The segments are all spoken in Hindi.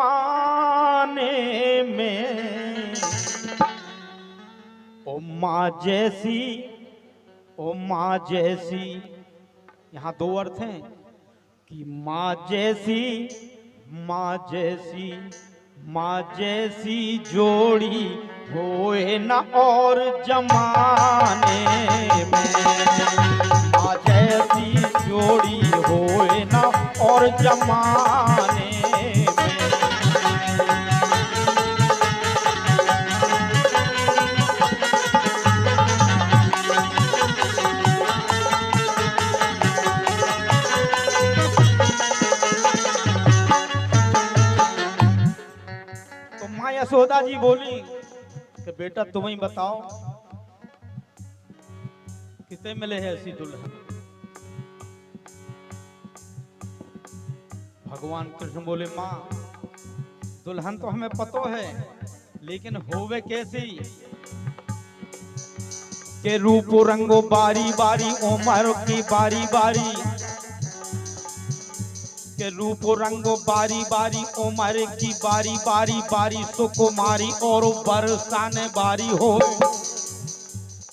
जमाने में। ओ माँ जैसी, ओ माँ जैसी, यहाँ दो अर्थ हैं कि माँ जैसी, माँ जैसी, माँ जैसी जोड़ी होए न और जमाने में। माँ जैसी जोड़ी होए न और जमाने में। तो माँ यशोदा जी बोली कि बेटा तुम ही बताओ कितने मिले है ऐसी दुल्हन। भगवान कृष्ण बोले माँ दुल्हन तो हमें पतो है, लेकिन होवे कैसी के रूप रंगो बारी बारी उम्र की बारी बारी, के रूप रंगो बारी बारी उम्र की बारी बारी, बारी सुकुमारी और बरसाने बारी हो।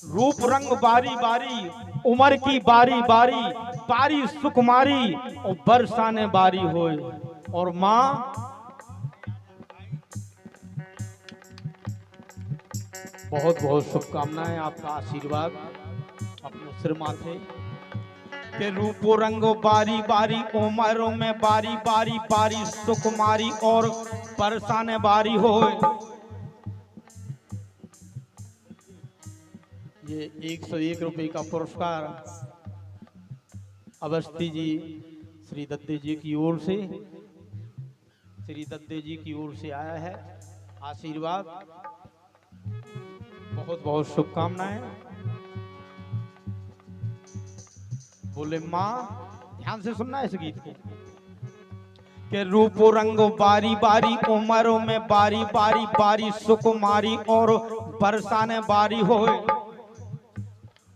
रूप रंग बारी बारी, उम्र की बारी बारी, बारी सुकुमारी और बरसाने बारी हो। और माँ बहुत बहुत शुभकामनाएं, आपका आशीर्वाद अपने सिर माथे। के रूप रंगो बारी बारी उम्रों में बारी बारी, बारी सुकुमारी और बरसाने बारी हो। ये 101 रुपए का पुरस्कार अवस्थी जी श्री दत्ते जी की ओर से, श्री दत्ते जी की ओर से आया है। आशीर्वाद, बहुत बहुत शुभकामनाएं। बोले माँ ध्यान से सुनना इस गीत को। के रूप रंगो बारी बारी उम्रों में बारी बारी, बारी सुकुमारी और बरसाने बारी हो।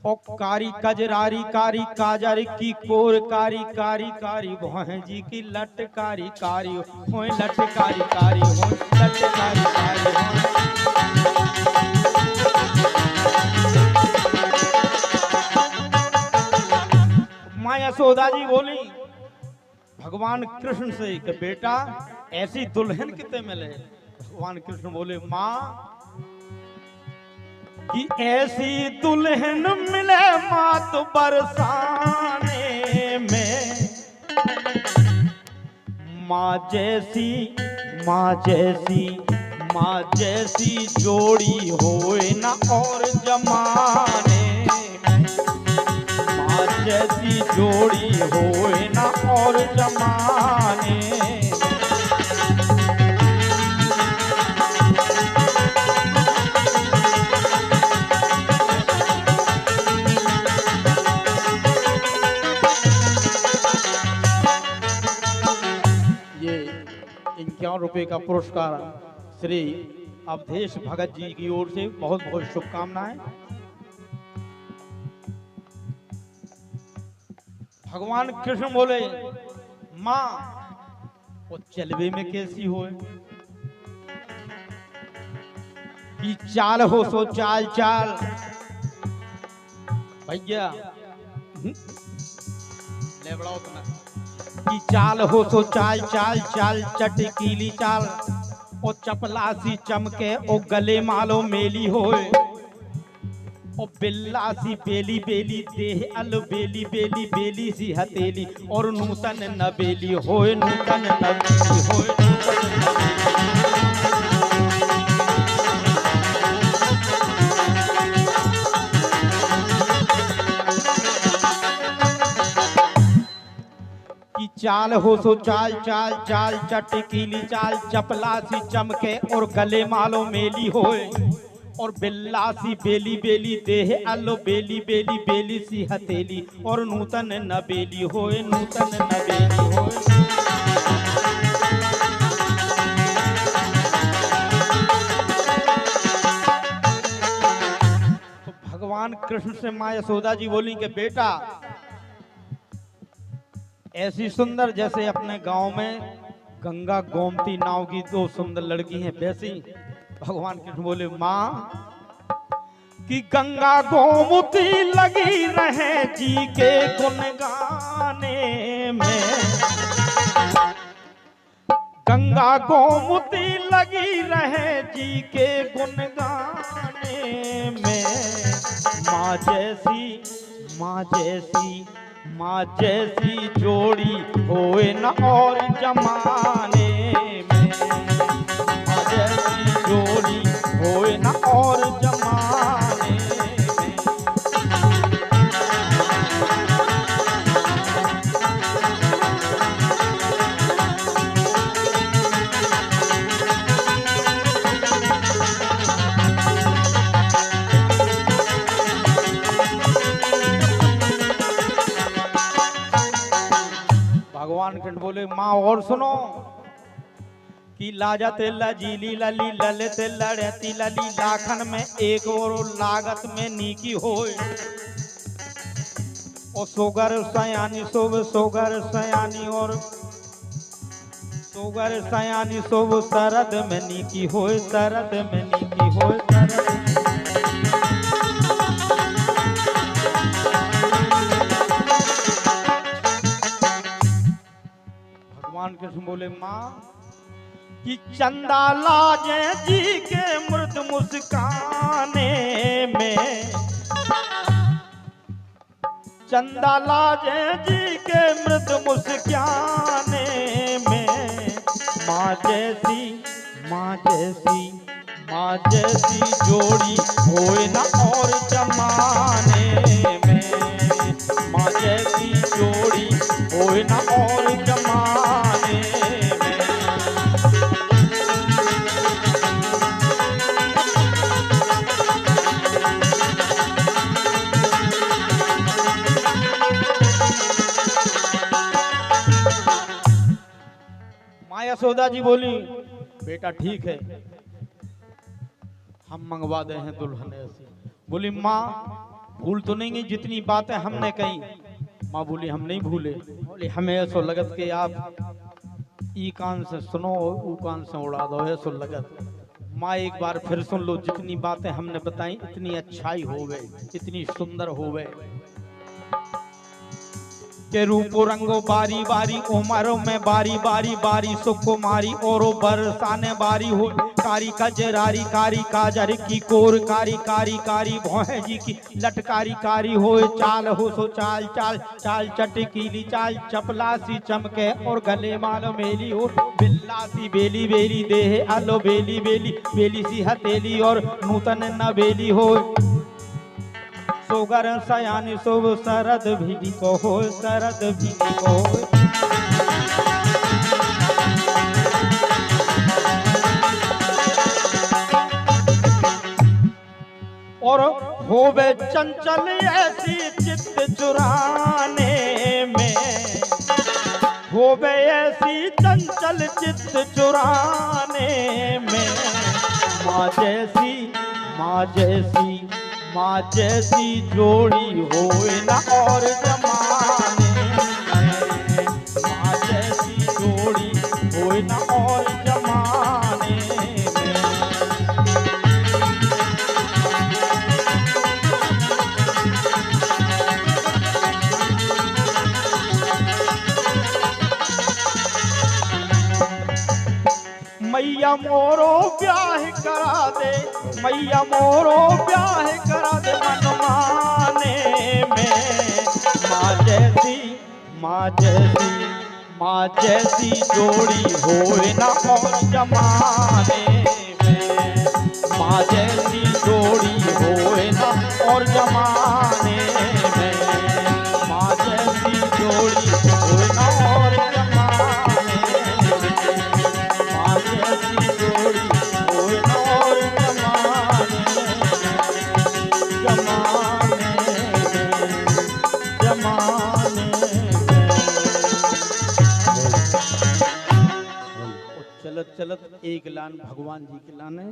ओ कारी कजरारी कारी काजर की कोर कारी, कारी कारी भोहें जी की लटकारी कारी हो, लटकारी कारी हो, लटकारी कारी हो। माँ यशोदा जी बोली भगवान कृष्ण से कि बेटा ऐसी दुल्हन कितने मिले। भगवान कृष्ण बोले माँ कि ऐसी दुल्हन मिले मात बरसाने में। माँ जैसी, माँ जैसी, माँ जैसी जोड़ी होए न और जमाने में। माँ जैसी जोड़ी होए न और जमाने में। ये 51 रुपए का पुरस्कार श्री अवधेश भगत जी की ओर से बहुत बहुत शुभकामनाएं। भगवान कृष्ण बोले माँ वो चलवे में कैसी हो कि चाल हो सो चाल चाल। भैया ले बड़ा उतना कि चाल हो सो चाल चाल, चाल चटकीली चाल। ओ चपला सी चमके ओ गले मालो मेली होए। ओ बिल्ला सी बेली बेली देह अल बेली बेली, बेली सी हथेली और नूतन नबेली होए, नूतन नबेली होए, नूतन नबेली। की चाल हो सो चाल चाल, चाल चटकीली चाल, चपला सी चमके और गले मालो मेली होए। और बिल्ला सी बेली बेली देह अलो बेली बेली, बेली सी हथेली और नूतन नबेली होए, नूतन नबेली होए। तो भगवान कृष्ण से माँ यशोदा जी बोली कि बेटा ऐसी सुंदर जैसे अपने गांव में गंगा गोमती नाव की दो सुंदर लड़की हैं वैसी भगवान कृष्ण बोले माँ कि गंगा गोमती लगी रहे जी के गुण गाने में, गंगा गोमती लगी रहे जी के गुण गाने में। माँ जैसी माँ जैसी माँ जैसी जोड़ी होए न और जमाने में, माँ जैसी जोड़ी होए न और जमाने में। भगवान कृष्ण बोले माँ और सुनो कि लाजत लजीली लली ललित लड़ती लली लाखन में एक और लागत में नीकी होए, और सोगर सयानी शोभ सोगर सयानी और सोगर सयानी शोभ शरद में नीकी होए, शरद में नीकी होए, शरद भगवान कृष्ण बोले माँ कि चंदा लाजे जी के मृद मुस्काने में, चंदा लाजे जी के मृद मुस्काने में। माँ जैसी माँ जैसी माँ जैसी जोड़ी होए न और जमाने में, माँ जैसी जोड़ी होए न और जमाने में। माँ यशोदा जी बोली बेटा ठीक है हम मंगवा दे हैं दुल्हन ऐसी। बोली माँ भूल तो नहीं गई जितनी बातें हमने कही। माँ बोली हम नहीं भूले। बोली हमें ऐसा लगत के आप ई कान से सुनो ऊ कान से उड़ा दो ऐसा लगत। माँ एक बार फिर सुन लो जितनी बातें हमने बताई इतनी अच्छाई हो गई इतनी सुंदर हो गए के रूप रंगो बारी बारी उमरों में बारी बारी बारी सुकुमारी और बरसाने बारी हो कारी कजरारी कारी काजर की कोर कारी कारी कारी भौहे जी की लटकारी कारी हो चाल हो सो चाल चाल चाल चटकीली चाल चपला सी चमके और गले माल मेली हो बिल्ला सी बेली बेली देह अलो बेली बेली बेली सी हथेली और नूतन नवेली हो सोगर सयानी शोभ शरद भी को हो शरद भी को और होवे चंचल ऐसी चित्त चुराने में होवे ऐसी चंचल चित्त चुराने में माँ जैसी माँ जैसी माँ जैसी जोड़ी होए न और जमाने में माँ जैसी जोड़ी होए न और जमाने में मैया मोरो ब्याह करा दे मैया मोरो ब्याह करा दे मनमाने में माँ जैसी माँ जैसी माँ जैसी जोड़ी होए न और जमाने में माँ जैसी जोड़ी होए न और जमाने में माँ जैसी जोड़ी होए न और जमाने माँ जैसी जोड़ी होए न और जमाने चलत चलत एक लान भगवान जी के लाने